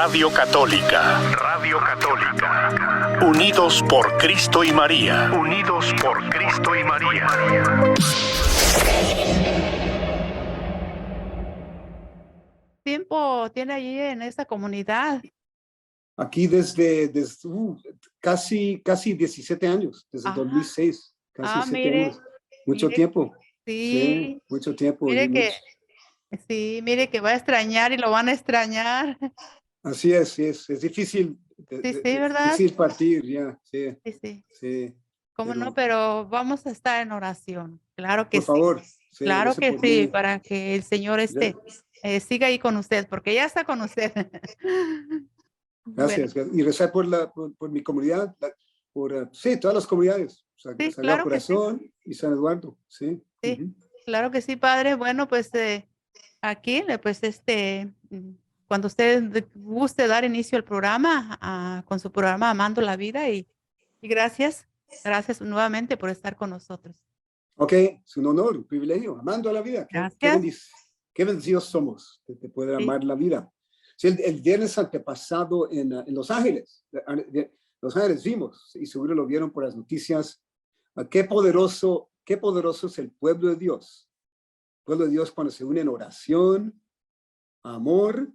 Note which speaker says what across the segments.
Speaker 1: Radio Católica. Radio Católica. Unidos por Cristo y María. Unidos por Cristo y María.
Speaker 2: ¿Tiempo tiene allí en esta comunidad?
Speaker 3: Aquí desde casi 17 años, desde 2006, casi 7
Speaker 2: mire,
Speaker 3: años. Mucho
Speaker 2: mire,
Speaker 3: tiempo.
Speaker 2: Sí,
Speaker 3: mucho tiempo.
Speaker 2: Mire que va a extrañar y lo van a extrañar.
Speaker 3: Así es difícil.
Speaker 2: Sí, ¿verdad?
Speaker 3: Difícil partir, ya,
Speaker 2: Sí. ¿Cómo no? Pero vamos a estar en oración. Claro que
Speaker 3: por favor. Sí,
Speaker 2: claro que
Speaker 3: por
Speaker 2: sí,
Speaker 3: mí.
Speaker 2: para que el Señor siga ahí con usted, porque ya está con usted.
Speaker 3: Gracias. Bueno. Y rezar por mi comunidad, por todas las comunidades. Sagrado
Speaker 2: claro
Speaker 3: Corazón y San Eduardo. Sí.
Speaker 2: Claro que sí, padre. Bueno, pues aquí, pues cuando usted guste dar inicio al programa, con su programa Amando la Vida, y gracias nuevamente por estar con nosotros.
Speaker 3: Ok, es un honor, un privilegio, amando la vida. Qué bendecidos somos de poder amar la vida. Sí, el viernes antepasado en Los Ángeles, vimos, y seguro lo vieron por las noticias, qué poderoso es el pueblo de Dios. El pueblo de Dios cuando se une en oración, amor,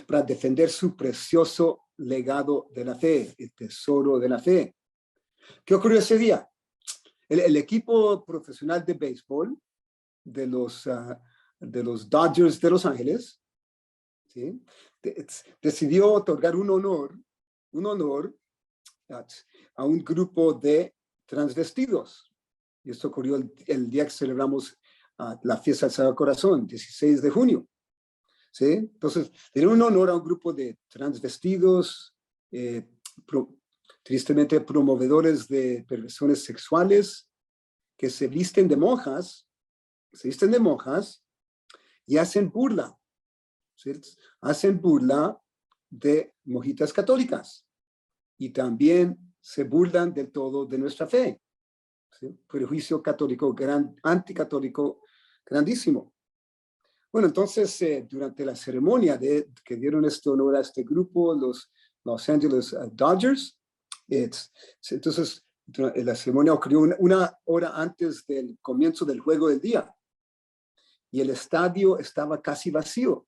Speaker 3: para defender su precioso legado de la fe, el tesoro de la fe. ¿Qué ocurrió ese día? El equipo profesional de béisbol de los Dodgers de Los Ángeles, ¿sí? Decidió otorgar un honor a un grupo de transvestidos. Y esto ocurrió el día que celebramos la fiesta del Sagrado Corazón, 16 de junio. ¿Sí? Entonces, tener un honor a un grupo de transvestidos, tristemente promovedores de perversiones sexuales, que se visten de monjas y hacen burla, ¿sí? Hacen burla de monjitas católicas y también se burlan del todo de nuestra fe, ¿sí? Prejuicio católico, anticatólico grandísimo. Bueno, entonces, durante la ceremonia que dieron este honor a este grupo, los Los Angeles Dodgers, entonces, la ceremonia ocurrió una hora antes del comienzo del juego del día y el estadio estaba casi vacío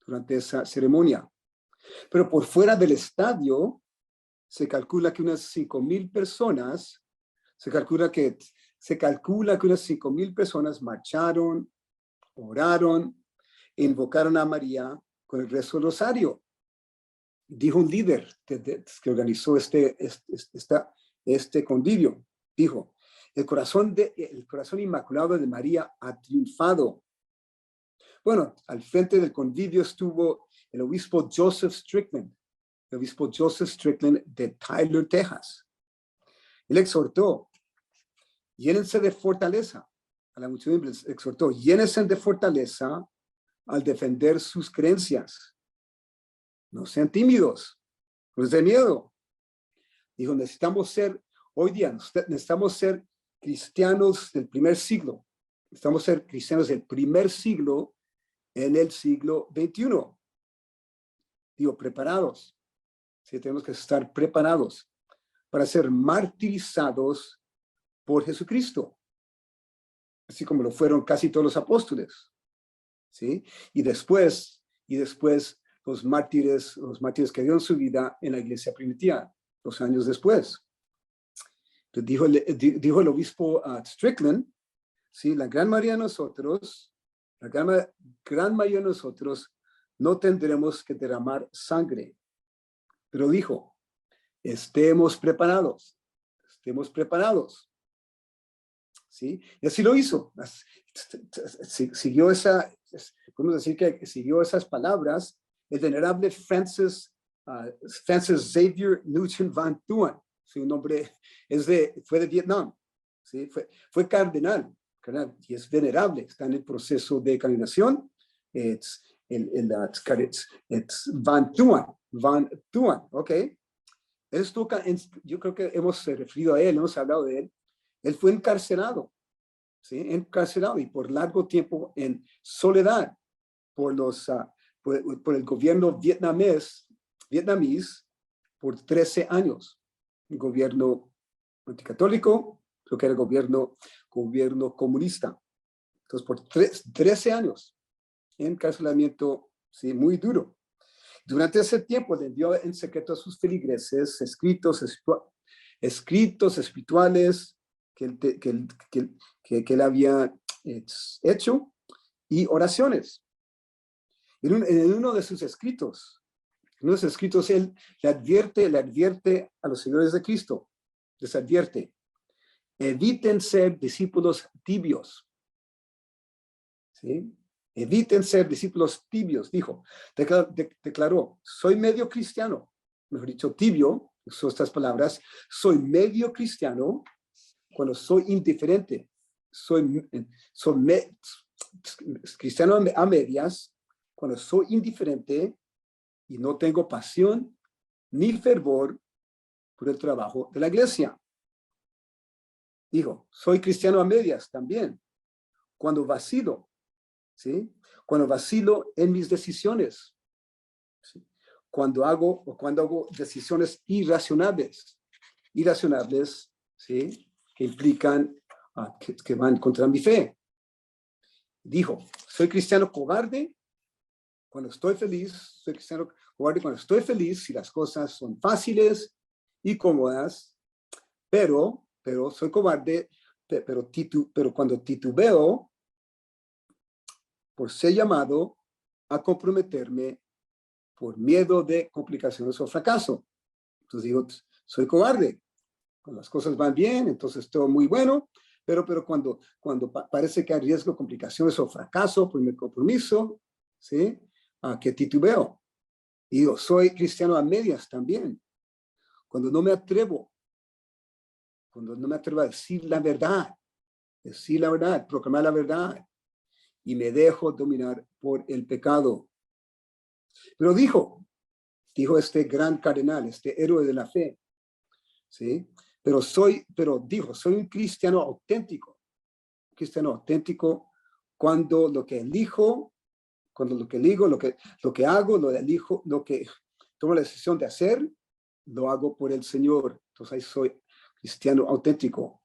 Speaker 3: durante esa ceremonia. Pero por fuera del estadio se calcula que unas 5,000 personas, se calcula que unas 5,000 personas marcharon, oraron, e invocaron a María con el rezo del rosario. Dijo un líder que organizó este convivio, dijo, el corazón inmaculado de María ha triunfado. Bueno, al frente del convivio estuvo el obispo Joseph Strickland de Tyler, Texas. Él exhortó, llénense de fortaleza, a la multitud exhortó, llénense de fortaleza al defender sus creencias. No sean tímidos, no les dé miedo. Dijo, hoy día necesitamos ser cristianos del primer siglo. Necesitamos ser cristianos del primer siglo en el siglo XXI. Digo, preparados. Sí, tenemos que estar preparados para ser martirizados por Jesucristo, así como lo fueron casi todos los apóstoles. ¿Sí? Y después los mártires que dieron su vida en la iglesia primitiva, 2 años después. Entonces dijo el obispo Strickland, ¿sí? La gran mayoría de nosotros no tendremos que derramar sangre. Pero dijo, estemos preparados. ¿Sí? Y así lo hizo. Podemos decir que siguió esas palabras el venerable Francis Xavier Newton Van Thuan. Su nombre fue de Vietnam. ¿Sí? Fue cardenal y es venerable. Está en el proceso de canonización. Van Thuan, ¿ok? Yo creo que hemos referido a él, hemos hablado de él. Él fue encarcelado, ¿sí? Encarcelado y por largo tiempo en soledad por los por el gobierno vietnamés por 13 años. Un gobierno anticatólico, creo que era gobierno comunista. Entonces, por 13 años, encarcelamiento, sí, muy duro. Durante ese tiempo le envió en secreto a sus feligreses escritos espirituales que él había hecho y oraciones. En uno de sus escritos, él le advierte a los seguidores de Cristo, les advierte, eviten ser discípulos tibios. ¿Sí? Eviten ser discípulos tibios, dijo. Declaró, soy medio cristiano, mejor dicho, tibio, son estas palabras, soy medio cristiano cuando soy indiferente, soy cristiano a medias cuando soy indiferente y no tengo pasión ni fervor por el trabajo de la iglesia. Dijo, soy cristiano a medias también cuando vacilo, ¿sí? Cuando vacilo en mis decisiones, ¿sí? Cuando hago decisiones irracionables, ¿sí? Que implican, que van contra mi fe. Dijo, soy cristiano cobarde cuando estoy feliz, soy cristiano cobarde cuando estoy feliz si las cosas son fáciles y cómodas, pero soy cobarde, pero cuando titubeo por ser llamado a comprometerme por miedo de complicaciones o fracaso. Entonces digo, soy cobarde. Cuando las cosas van bien, entonces todo muy bueno, pero cuando parece que hay riesgo, complicaciones o fracaso por mi compromiso, ¿sí? Que titubeo. Y digo, soy cristiano a medias también. Cuando no me atrevo a decir la verdad, proclamar la verdad, y me dejo dominar por el pecado. Pero dijo este gran cardenal, este héroe de la fe, ¿sí? Dijo, soy un cristiano auténtico cuando lo que elijo, lo que hago, lo elijo, lo que tomo la decisión de hacer, lo hago por el Señor. Entonces ahí soy cristiano auténtico.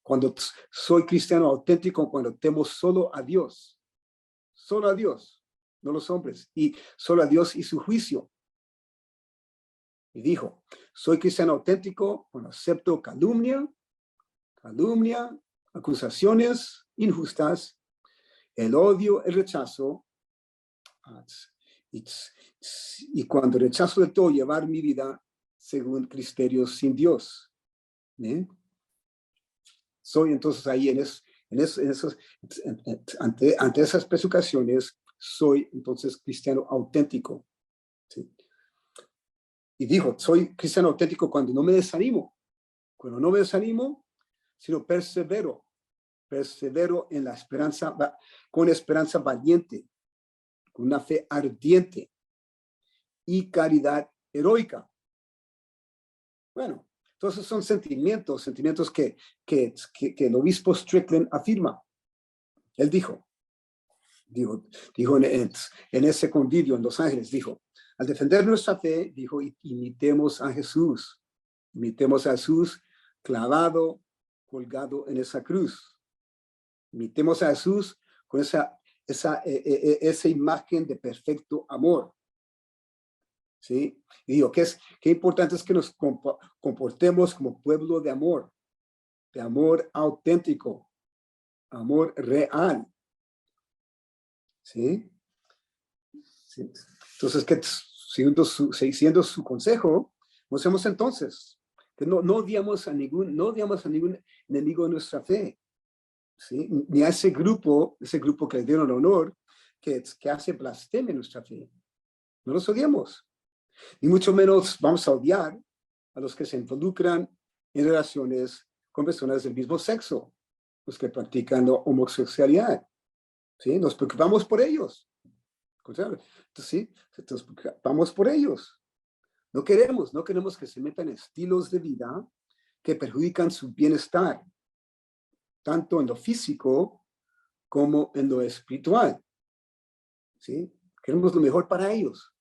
Speaker 3: Cuando soy cristiano auténtico, cuando temo solo a Dios, no los hombres, y solo a Dios y su juicio. Y dijo, soy cristiano auténtico cuando acepto calumnia, acusaciones injustas, el odio, el rechazo, y cuando rechazo de todo llevar mi vida según criterios sin Dios. ¿Eh? Soy entonces ahí ante esas persecuciones, soy entonces cristiano auténtico. ¿Sí? Y dijo, soy cristiano auténtico cuando no me desanimo, sino persevero en la esperanza, con esperanza valiente, con una fe ardiente y caridad heroica. Bueno, entonces son sentimientos que el obispo Strickland afirma. Él dijo en ese convivio en Los Ángeles, dijo, al defender nuestra fe, dijo, imitemos a Jesús clavado, colgado en esa cruz. Imitemos a Jesús con esa imagen de perfecto amor. ¿Sí? Y digo, qué importante es que nos comportemos como pueblo de amor auténtico, amor real. ¿Sí? ¿Sí? Entonces, siguiendo su consejo, mostremos entonces que no odiamos a ningún enemigo de nuestra fe, ¿sí? Ni a ese grupo que le dieron honor, que hace blasfemia en nuestra fe. No los odiamos. Ni mucho menos vamos a odiar a los que se involucran en relaciones con personas del mismo sexo, los que practican la homosexualidad. ¿Sí? Nos preocupamos por ellos. Entonces, ¿sí? Nos preocupamos por ellos. No queremos que se metan en estilos de vida que perjudican su bienestar, tanto en lo físico como en lo espiritual. ¿Sí? Queremos lo mejor para ellos.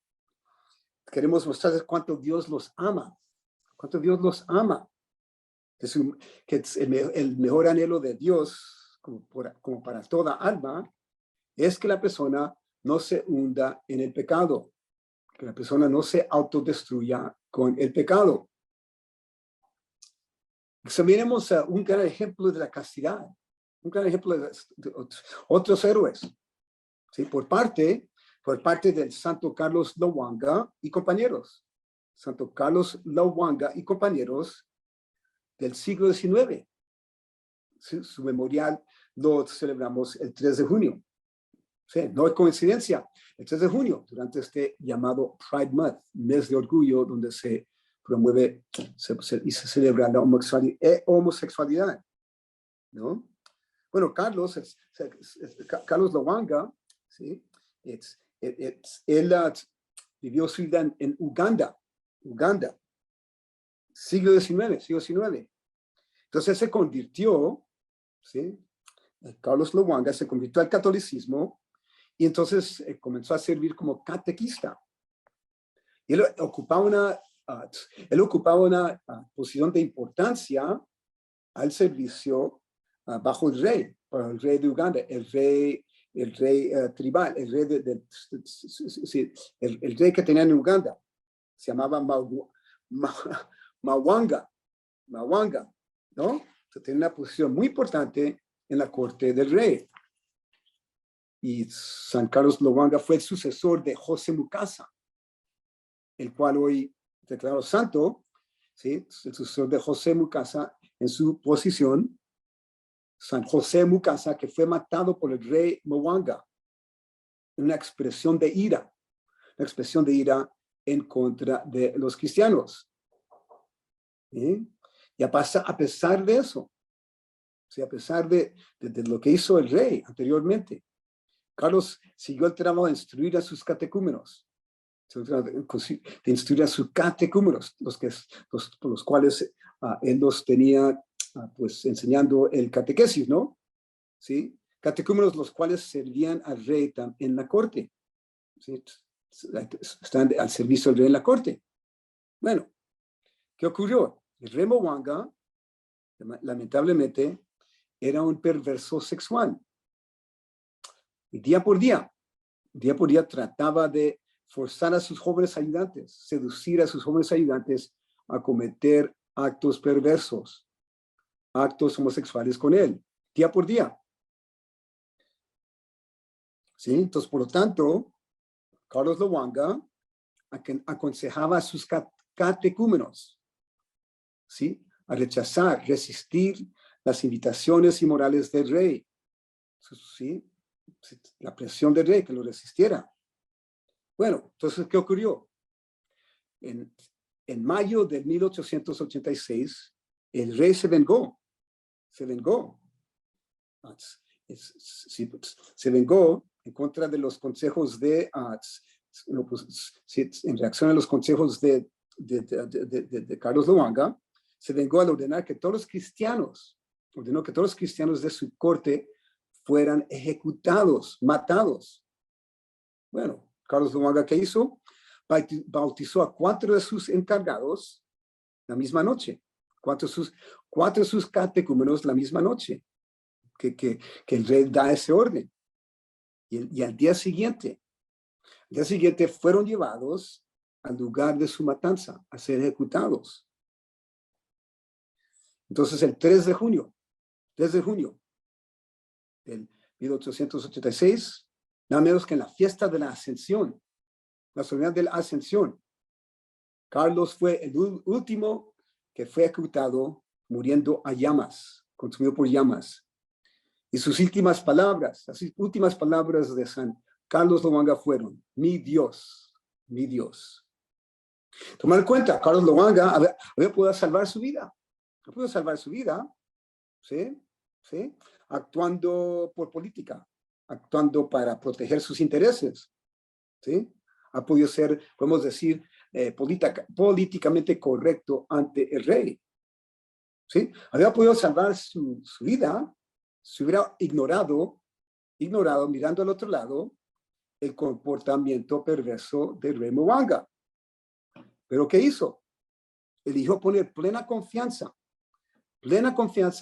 Speaker 3: Queremos mostrarles cuánto Dios los ama. Cuánto Dios los ama. Que es el mejor anhelo de Dios, como para toda alma, es que la persona no se hunda en el pecado. Que la persona no se autodestruya con el pecado. Examinemos un gran ejemplo de la castidad. Un gran ejemplo de otros héroes. ¿Sí? Por parte del Santo Carlos Lowanga y compañeros. Santo Carlos Lowanga y compañeros del siglo XIX. Su memorial lo celebramos el 3 de junio. Sí, no es coincidencia. El 3 de junio, durante este llamado Pride Month, mes de orgullo, donde se promueve y se celebra la homosexualidad. ¿No? Bueno, Carlos Lowanga, ¿sí? Él vivió su vida en Uganda, siglo XIX. Entonces se convirtió, ¿sí? Carlos Lowanga se convirtió al catolicismo y entonces comenzó a servir como catequista. Y él ocupaba una posición de importancia al servicio bajo el rey de Uganda, el rey tribal, el rey que tenía en Uganda. Se llamaba Mawanga, ¿no? Tenía una posición muy importante en la corte del rey. Y San Carlos Lowanga fue el sucesor de José Mukasa, el cual hoy declarado santo, ¿sí? El sucesor de José Mukasa en su posición, San José Mukasa, que fue matado por el rey Mwanga, una expresión de ira en contra de los cristianos. ¿Sí? Y a pesar de eso, ¿sí? A pesar de lo que hizo el rey anteriormente, Carlos siguió el trabajo de instruir a sus catecúmenos, los cuales él los tenía pues enseñando el catequesis, ¿no? ¿Sí? Catecúmenos los cuales servían al rey en la corte, ¿sí? Están al servicio del rey en la corte. Bueno, ¿qué ocurrió? El rey Mwanga, lamentablemente, era un perverso sexual. Y día por día trataba de forzar a sus jóvenes ayudantes, seducir a sus jóvenes ayudantes a cometer actos perversos, actos homosexuales con él, día por día. ¿Sí? Entonces, por lo tanto, Carlos Lowanga aconsejaba a sus catecúmenos, ¿sí? A resistir las invitaciones inmorales del rey, ¿sí? La presión del rey, que lo resistiera. Bueno, entonces, ¿qué ocurrió? En mayo de 1886, el rey se vengó. Se vengó en contra de los consejos en reacción a los consejos de Carlos Lowanga. Se vengó al ordenó que todos los cristianos de su corte fueran ejecutados, matados. Bueno, Carlos Lowanga, ¿qué hizo? Bautizó a 4 de sus encargados la misma noche. 4 de sus catecúmenos la misma noche. Que el rey da ese orden. Y al día siguiente fueron llevados al lugar de su matanza a ser ejecutados. Entonces, el 3 de junio del 1886, nada menos que en la fiesta de la Ascensión, la solemnidad de la Ascensión, Carlos fue el último que fue ejecutado muriendo a llamas, consumido por llamas. Y sus últimas palabras, de San Carlos Lowanga fueron: mi Dios, mi Dios. Tomar en cuenta, Carlos Lowanga había podido salvar su vida. No pudo salvar su vida, ¿sí? Actuando por política, actuando para proteger sus intereses, ¿sí? Ha podido ser, podemos decir, políticamente correcto ante el rey, ¿sí? Había podido salvar su vida. Se hubiera ignorado mirando al otro lado el comportamiento perverso del rey Moanga. ¿Pero qué hizo? Eligió poner plena confianza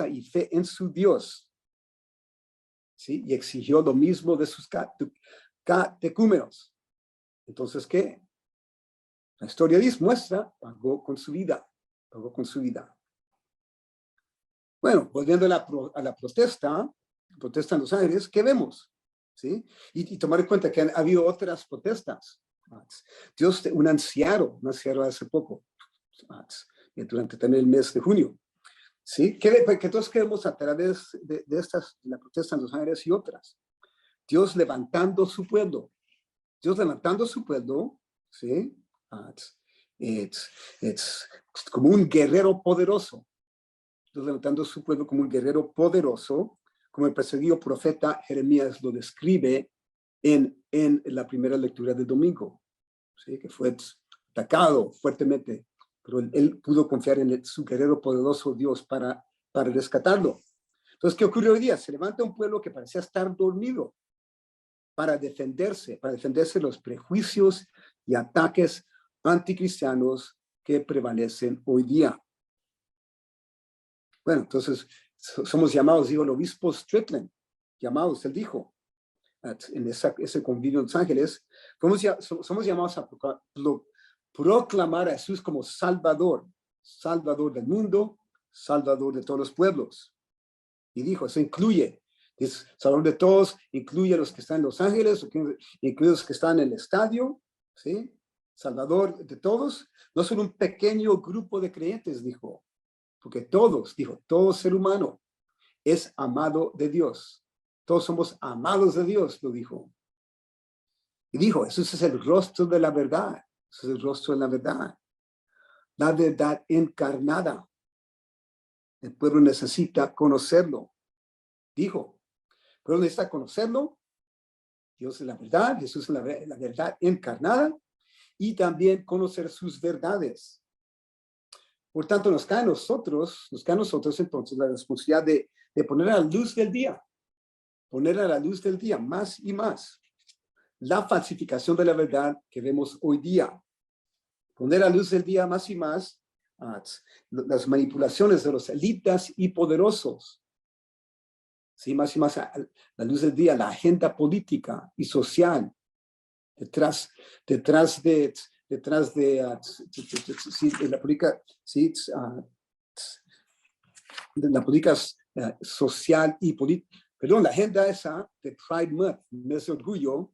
Speaker 3: y fe en su Dios. ¿Sí? Y exigió lo mismo de sus catecúmenos. Entonces, ¿qué? La historia muestra, pagó con su vida. Bueno, volviendo a la protesta en Los Ángeles, ¿qué vemos? ¿Sí? Y tomar en cuenta que ha habido otras protestas. Dios, un anciano hace poco, durante también el mes de junio. ¿Sí? Que todos queremos a través de la protesta en Los Ángeles y otras. Dios levantando su pueblo. ¿Sí? Es como un guerrero poderoso. Dios levantando su pueblo como un guerrero poderoso, como el perseguido profeta Jeremías lo describe en la primera lectura del domingo. ¿Sí? Que fue atacado fuertemente, pero él pudo confiar en su guerrero poderoso Dios para rescatarlo. Entonces, ¿qué ocurrió hoy día? Se levanta un pueblo que parecía estar dormido para defenderse de los prejuicios y ataques anticristianos que prevalecen hoy día. Bueno, entonces somos llamados, dijo el obispo Strickland, él dijo, en ese convivio en Los Ángeles, somos llamados a proclamar a Jesús como Salvador del mundo, Salvador de todos los pueblos. Y dijo, eso incluye, Salvador de todos, incluye a los que están en Los Ángeles, incluye a los que están en el estadio, ¿sí? Salvador de todos, no son un pequeño grupo de creyentes, dijo, porque todo ser humano es amado de Dios. Todos somos amados de Dios, lo dijo. Y dijo, eso es el rostro de la verdad. Eso es el rostro de la verdad. La verdad encarnada. El pueblo necesita conocerlo. Dijo, el pueblo necesita conocerlo. Dios es la verdad, Jesús es la verdad encarnada. Y también conocer sus verdades. Por tanto, nos cae a nosotros entonces la responsabilidad de poner a la luz del día. Poner a la luz del día más y más la falsificación de la verdad que vemos hoy día. Poner a la luz del día más y más las manipulaciones de los élites y poderosos. Sí, más y más a la luz del día, la agenda política y social detrás de la política, sí, de la política social y política. Perdón, la agenda esa de Pride Month, mes de orgullo,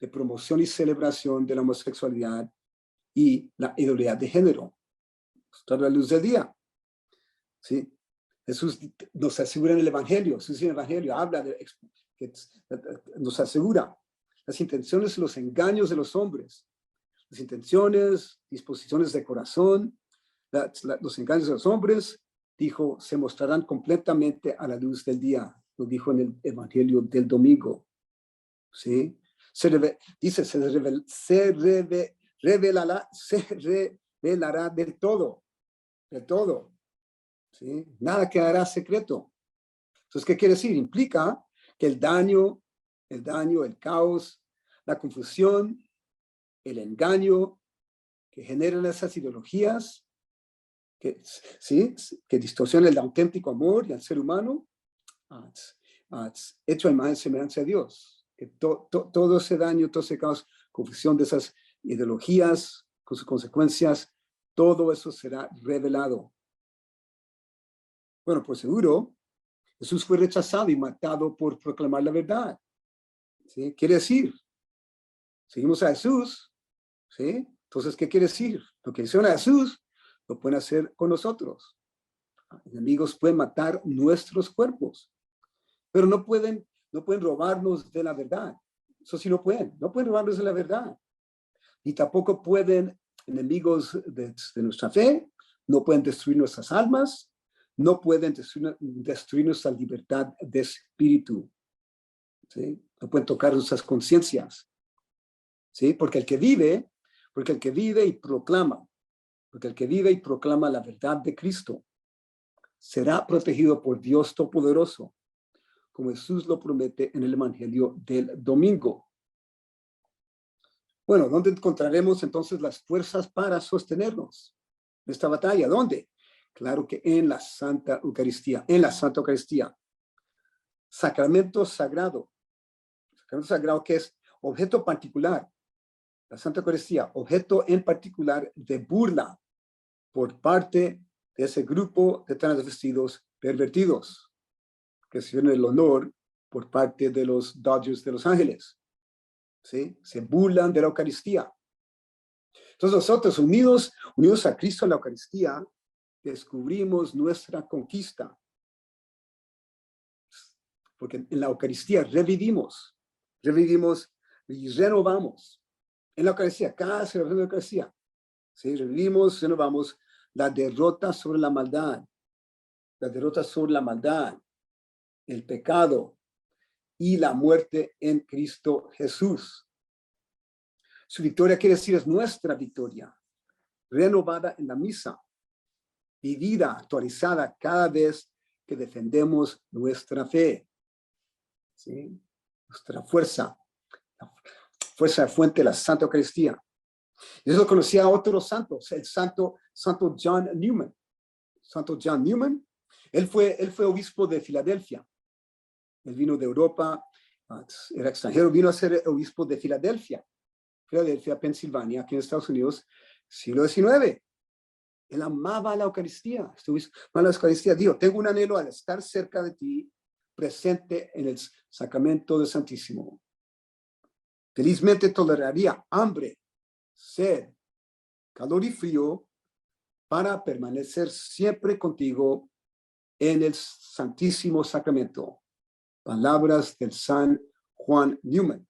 Speaker 3: de promoción y celebración de la homosexualidad y la idolatría de género. Está a la luz del día. ¿Sí? Jesús nos asegura en el Evangelio, Jesús en el Evangelio habla nos asegura las intenciones y los engaños de los hombres, las intenciones, disposiciones de corazón, los engaños de los hombres, dijo, se mostrarán completamente a la luz del día. Lo dijo en el Evangelio del domingo. ¿Sí? Dice, se revelará del todo. ¿Sí? Nada quedará secreto. Entonces, ¿qué quiere decir? Implica que el daño, el caos, la confusión, el engaño que generan esas ideologías, que distorsionan el auténtico amor y al ser humano, hecho a imagen y semejanza de Dios. Que todo ese daño, todo ese caos, confusión de esas ideologías, con sus consecuencias, todo eso será revelado. Bueno, pues seguro, Jesús fue rechazado y matado por proclamar la verdad. ¿Sí? Quiere decir, seguimos a Jesús, ¿sí? Entonces, ¿qué quiere decir? Lo que hicieron a Jesús, lo pueden hacer con nosotros. Enemigos pueden matar nuestros cuerpos, pero no pueden robarnos de la verdad. Eso sí no pueden robarnos de la verdad. Y tampoco pueden, enemigos de nuestra fe, no pueden destruir nuestras almas, no pueden destruir nuestra libertad de espíritu. ¿Sí? No pueden tocar nuestras conciencias. ¿Sí? Porque el que vive y proclama la verdad de Cristo, será protegido por Dios Todopoderoso, como Jesús lo promete en el Evangelio del domingo. Bueno, ¿dónde encontraremos entonces las fuerzas para sostenernos en esta batalla? ¿Dónde? Claro que en la Santa Eucaristía, en la Santa Eucaristía. Sacramento sagrado que es objeto particular, la Santa Eucaristía, objeto en particular de burla por parte de ese grupo de transvestidos pervertidos que sirven el honor por parte de los Dodgers de Los Ángeles. ¿Sí? Se burlan de la Eucaristía. Entonces nosotros, unidos a Cristo en la Eucaristía, descubrimos nuestra conquista. Porque en la Eucaristía revivimos y renovamos. En la Eucaristía, cada celebración de la Eucaristía, ¿sí? Revivimos, renovamos la derrota sobre la maldad, el pecado y la muerte en Cristo Jesús. Su victoria quiere decir es nuestra victoria, renovada en la misa, vivida, actualizada cada vez que defendemos nuestra fe. ¿Sí? Nuestra fuerza, la fuerza de fuente de la Santa Eucaristía. Y eso conocía a otros santos, el santo John Newman. Santo John Newman, él fue obispo de Filadelfia. Él vino de Europa, era extranjero, vino a ser obispo de Filadelfia, Pensilvania, aquí en Estados Unidos, siglo XIX. Él amaba la Eucaristía, dijo, tengo un anhelo al estar cerca de ti, presente en el sacramento del Santísimo. Felizmente toleraría hambre, sed, calor y frío para permanecer siempre contigo en el Santísimo Sacramento. Palabras del San Juan Newman.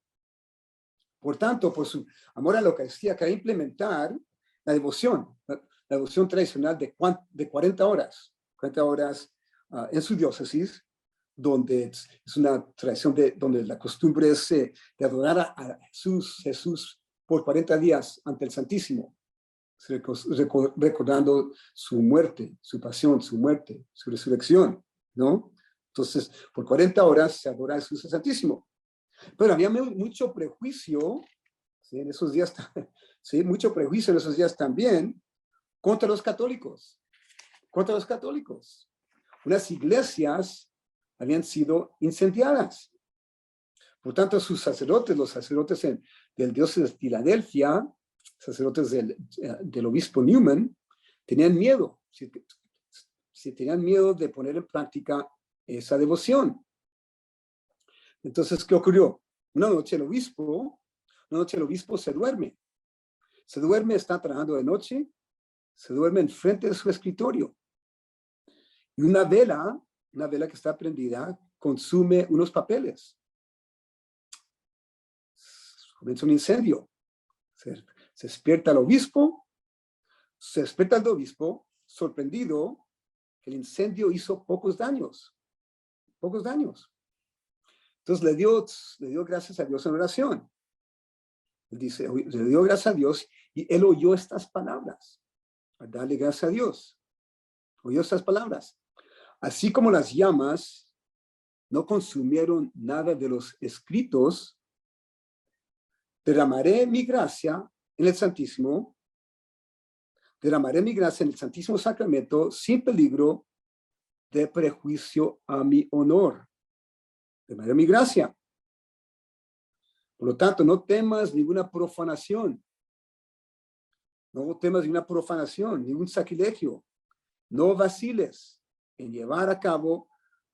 Speaker 3: Por tanto, por su amor a la Eucaristía, quería implementar la devoción tradicional de 40 horas en su diócesis, donde es una tradición donde la costumbre es de adorar a Jesús por 40 días ante el Santísimo, recordando su muerte, su pasión, su muerte, su resurrección, ¿no? Entonces, por 40 horas se adora a Jesús el Santísimo. Pero había mucho prejuicio, ¿sí? En esos días, ¿sí? Mucho prejuicio en esos días también contra los católicos. Unas iglesias habían sido incendiadas. Por tanto, los sacerdotes del diócesis de Filadelfia, sacerdotes del obispo Newman, tenían miedo. Tenían miedo de poner en práctica esa devoción. Entonces, ¿qué ocurrió? Una noche el obispo se duerme. Está trabajando de noche, se duerme enfrente de su escritorio. Y una vela que está prendida, consume unos papeles. Comienza un incendio. Se despierta el obispo, sorprendido que el incendio hizo pocos daños. Entonces le dio gracias a Dios en oración. Él dice, le dio gracias a Dios y él oyó estas palabras. A darle gracias a Dios. Oyó estas palabras. Así como las llamas no consumieron nada de los escritos, derramaré mi gracia en el Santísimo Sacramento sin peligro de prejuicio a mi honor. Derramaré mi gracia. Por lo tanto, no temas ninguna profanación. Ningún sacrilegio. No vaciles en llevar a cabo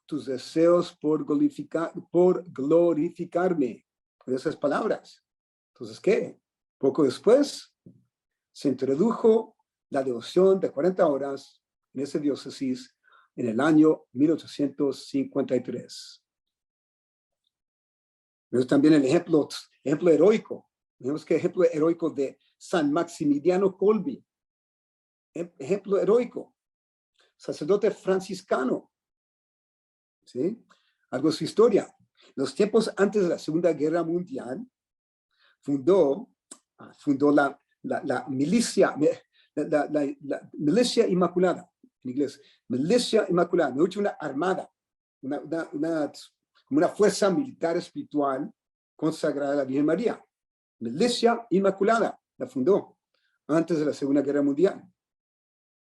Speaker 3: tus deseos por glorificarme. Con esas palabras. Entonces, ¿qué? Poco después se introdujo la devoción de 40 horas en esa diócesis en el año 1853. Vemos también el ejemplo heroico. Vemos que ejemplo heroico de San Maximiliano Kolbe. Ejemplo heroico. Sacerdote franciscano. ¿Sí? Algo de su historia. En los tiempos antes de la Segunda Guerra Mundial, fundó la milicia, la milicia inmaculada, en inglés, milicia inmaculada, me una armada, como una fuerza militar espiritual consagrada a la Virgen María. Milicia Inmaculada, la fundó antes de la Segunda Guerra Mundial.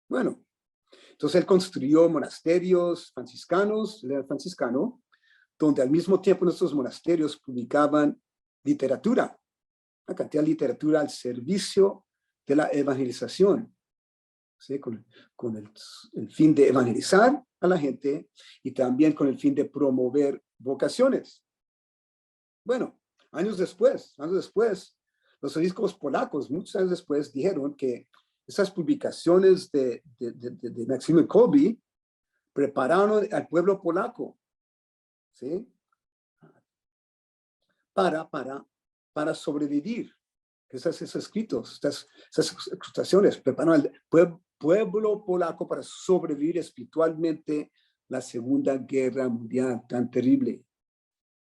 Speaker 3: Bueno, entonces él construyó monasterios franciscanos, él era franciscano, donde al mismo tiempo en estos monasterios publicaban literatura, una cantidad de literatura al servicio de la evangelización, ¿sí? Con el fin de evangelizar a la gente y también con el fin de promover vocaciones. Bueno, años después, los obispos polacos, muchos años después, dijeron que esas publicaciones de Maximilian Kolbe prepararon al pueblo polaco, ¿sí? Para sobrevivir. Esos escritos, esas exhortaciones prepararon al pueblo polaco para sobrevivir espiritualmente la Segunda Guerra Mundial tan terrible,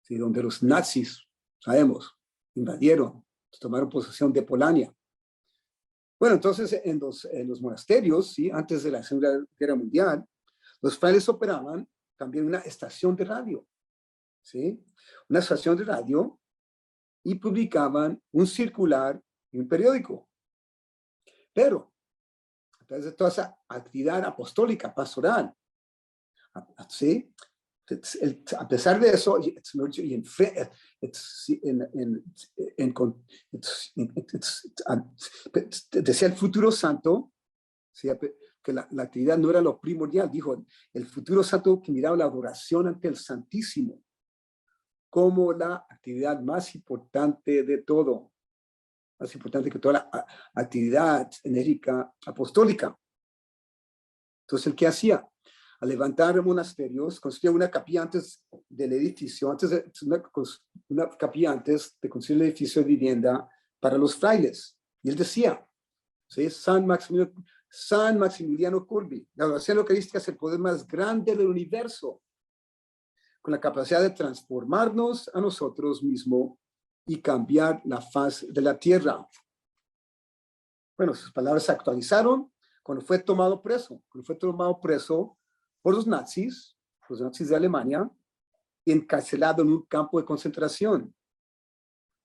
Speaker 3: ¿sí? Donde los nazis, sabemos, invadieron, tomaron posesión de Polonia. Bueno, entonces en los monasterios, ¿sí? Antes de la Segunda Guerra Mundial, los frailes operaban también una estación de radio, ¿sí? Una estación de radio, y publicaban un circular y un periódico. Pero, a través de toda esa actividad apostólica, pastoral, ¿sí? A pesar de eso, decía el futuro santo, ¿sí? Que la actividad no era lo primordial. Dijo, el futuro santo que miraba la adoración ante el Santísimo como la actividad más importante de todo, más importante que toda la actividad enérgica apostólica. Entonces, ¿el qué hacía? Al levantar monasterios, construía una capilla antes del edificio, una capilla antes de construir el edificio de vivienda para los frailes. Y él decía, ¿sí? San Maximiliano Kolbe, la adoración eucarística es el poder más grande del universo, con la capacidad de transformarnos a nosotros mismos y cambiar la faz de la tierra. Bueno, sus palabras se actualizaron cuando fue tomado preso por los nazis de Alemania, y encarcelado en un campo de concentración.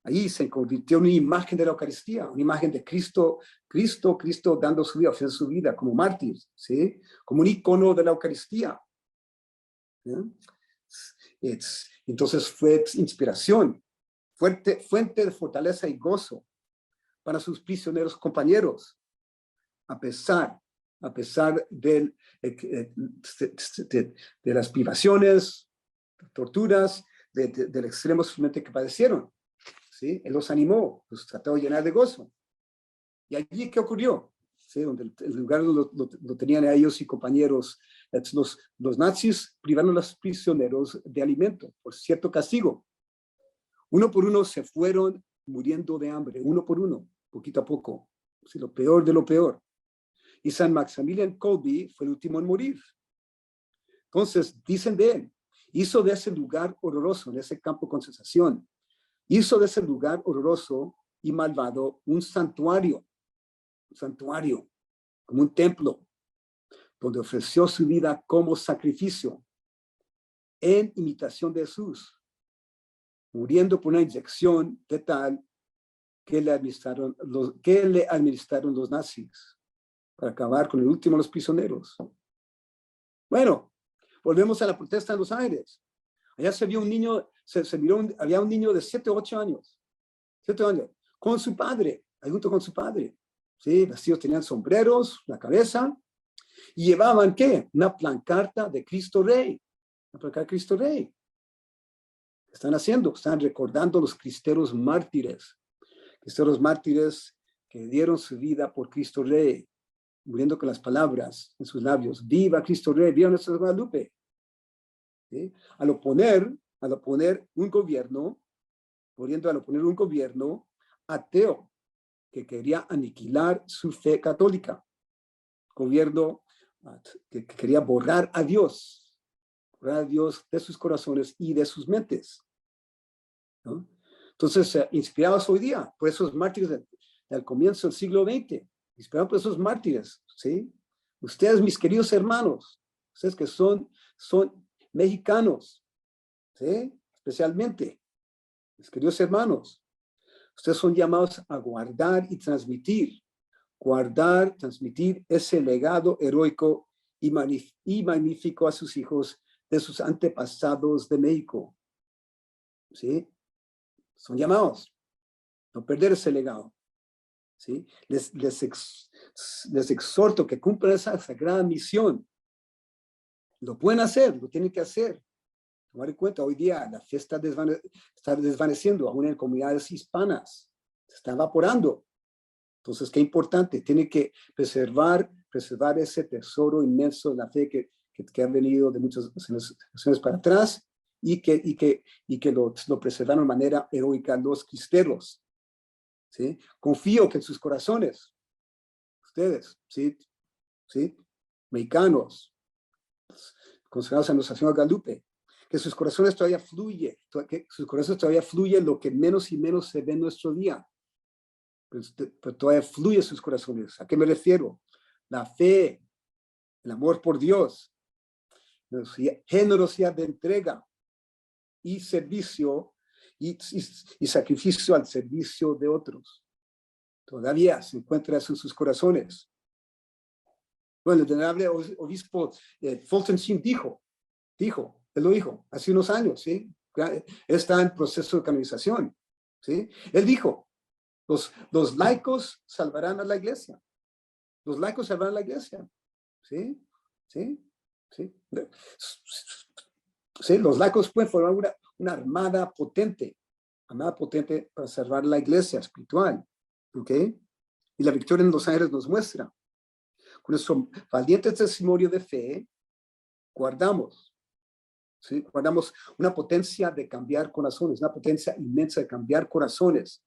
Speaker 3: Ahí se convirtió en una imagen de la Eucaristía, una imagen de Cristo dando su vida, ofreciendo su vida como mártir, ¿sí? Como un icono de la Eucaristía, ¿sí? Entonces fue inspiración, fuente de fortaleza y gozo para sus prisioneros compañeros, a pesar de las privaciones, torturas, del extremo sufrimiento que padecieron, ¿sí? Él los animó, los trató de llenar de gozo. Y allí, ¿qué ocurrió? ¿Sí? Donde el lugar lo tenían a ellos y compañeros, los nazis privaron a los prisioneros de alimento por cierto castigo. Uno por uno se fueron muriendo de hambre, uno por uno, poquito a poco, ¿sí? Lo peor de lo peor. Y San Maximilian Kolbe fue el último en morir. Entonces, dicen de él, hizo de ese lugar horroroso, de ese campo de concentración, hizo de ese lugar horroroso y malvado un santuario, como un templo, donde ofreció su vida como sacrificio en imitación de Jesús, muriendo por una inyección letal que le administraron los nazis para acabar con el último de los prisioneros. Bueno, volvemos a la protesta en Los Ángeles. Allá se vio un niño, había un niño de 7 o 8 años, con su padre, ahí junto con su padre. Sí, vestidos, tenían sombreros, la cabeza, y llevaban, ¿qué? Una pancarta de Cristo Rey. Una pancarta de Cristo Rey. ¿Qué están haciendo? Están recordando los cristeros mártires que dieron su vida por Cristo Rey, muriendo con las palabras en sus labios: ¡Viva Cristo Rey! ¡Viva nuestra Guadalupe! ¿Sí? Al oponer un gobierno ateo que quería aniquilar su fe católica, gobierno que quería borrar a Dios de sus corazones y de sus mentes, ¿no? Entonces, inspirados hoy día por esos mártires del comienzo del siglo XX, inspirados por esos mártires, ¿sí? Ustedes, mis queridos hermanos, ustedes que son mexicanos, ¿sí? Especialmente, mis queridos hermanos, Ustedes son llamados a guardar y transmitir ese legado heroico y magnífico a sus hijos de sus antepasados de México. ¿Sí? Son llamados a no perder ese legado. ¿Sí? Les exhorto que cumplan esa sagrada misión. Lo pueden hacer, lo tienen que hacer. Tomar en cuenta, hoy día la fe está desvaneciendo, aún en comunidades hispanas. Se está evaporando. Entonces, qué importante, tiene que preservar ese tesoro inmenso de la fe que ha venido de muchas generaciones para atrás y que lo preservaron de manera heroica los cristeros. ¿Sí? Confío que en sus corazones, ustedes, ¿sí? Mexicanos, consagrados a Nuestra Señora Guadalupe, que sus corazones todavía fluye lo que menos y menos se ve en nuestro día. Pero todavía fluye sus corazones. ¿A qué me refiero? La fe, el amor por Dios, generosidad de entrega y servicio y sacrificio al servicio de otros. Todavía se encuentra eso en sus corazones. Bueno, el venerable obispo Fulton Sheen él lo dijo hace unos años, ¿sí? Él está en proceso de canonización, ¿sí? Él dijo, los laicos salvarán a la iglesia. Los laicos salvarán a la iglesia. ¿Sí? Los laicos pueden formar una armada potente para salvar la iglesia espiritual. ¿Ok? Y la victoria en Los Ángeles nos muestra. Con nuestro valiente testimonio de fe, guardamos una potencia de cambiar corazones, una potencia inmensa de cambiar corazones.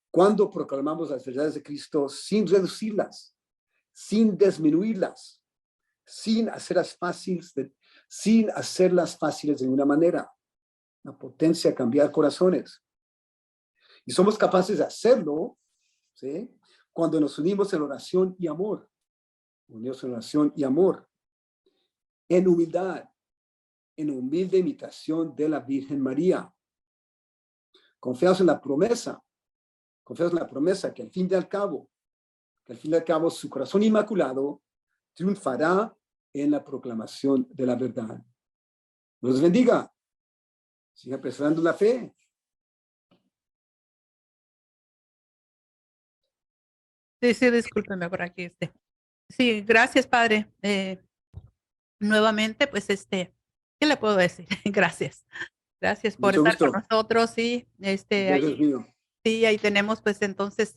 Speaker 3: Cuando proclamamos las verdades de Cristo sin reducirlas, sin disminuirlas, sin hacerlas fáciles de ninguna manera. La potencia de cambiar corazones. Y somos capaces de hacerlo, ¿sí? Cuando nos unimos en oración y amor. En humildad, en humilde imitación de la Virgen María. Confiados en la promesa que al fin y al cabo su corazón inmaculado triunfará en la proclamación de la verdad. Dios bendiga. Siga preservando la fe.
Speaker 2: Sí, discúlpeme por aquí. Sí, gracias, Padre. Nuevamente, pues, ¿qué le puedo decir? Gracias. Gracias por
Speaker 3: Mucho
Speaker 2: estar
Speaker 3: gusto.
Speaker 2: con nosotros. Sí, ahí tenemos, pues, entonces,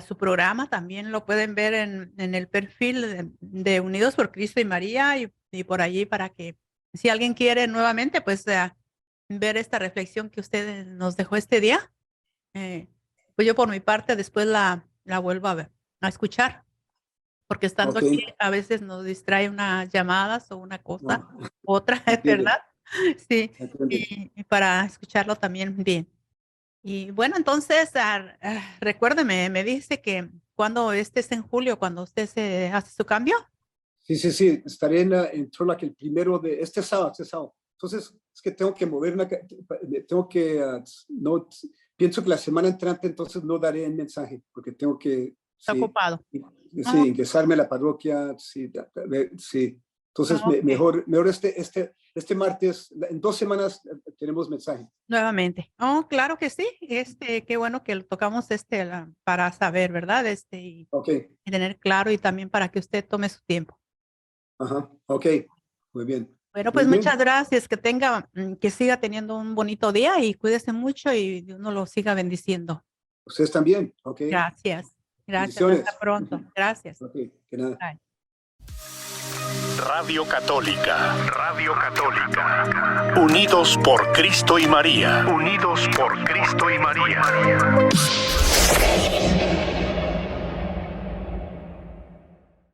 Speaker 2: su programa. También lo pueden ver en el perfil de Unidos por Cristo y María y por allí para que, si alguien quiere nuevamente, pues, ver esta reflexión que usted nos dejó este día. Pues yo por mi parte después la vuelvo a escuchar, porque estando
Speaker 3: Ok.
Speaker 2: aquí a veces nos distrae unas llamadas o una cosa,
Speaker 3: No,
Speaker 2: otra,
Speaker 3: entiende,
Speaker 2: ¿verdad? Sí,
Speaker 3: entiende.
Speaker 2: y para escucharlo también bien. Y bueno, entonces, recuérdeme, me dice que cuando es en julio, cuando usted se hace su cambio.
Speaker 3: Sí. Estaré en Torlac el primero de este sábado. Entonces, es que tengo que moverme, no, pienso que la semana entrante entonces no daré el mensaje, porque tengo que,
Speaker 2: Está ocupado.
Speaker 3: ingresarme a la parroquia, sí. Entonces,
Speaker 2: Ok.
Speaker 3: mejor este martes, en 2 semanas tenemos mensaje.
Speaker 2: Nuevamente. Oh, claro que sí. Qué bueno que lo tocamos para saber, ¿verdad? Y
Speaker 3: Ok,
Speaker 2: tener claro y también para que usted tome su tiempo.
Speaker 3: ajá, ok, muy bien.
Speaker 2: Bueno, pues
Speaker 3: Muy bien.
Speaker 2: muchas gracias. Que siga teniendo un bonito día y cuídese mucho y Dios nos lo siga bendiciendo.
Speaker 3: Ustedes también, ok.
Speaker 2: Gracias.
Speaker 3: Bendiciones.
Speaker 2: Hasta pronto. Gracias.
Speaker 3: Ok, que nada.
Speaker 2: Bye.
Speaker 1: Radio Católica. Unidos por Cristo y María. Unidos por Cristo y María.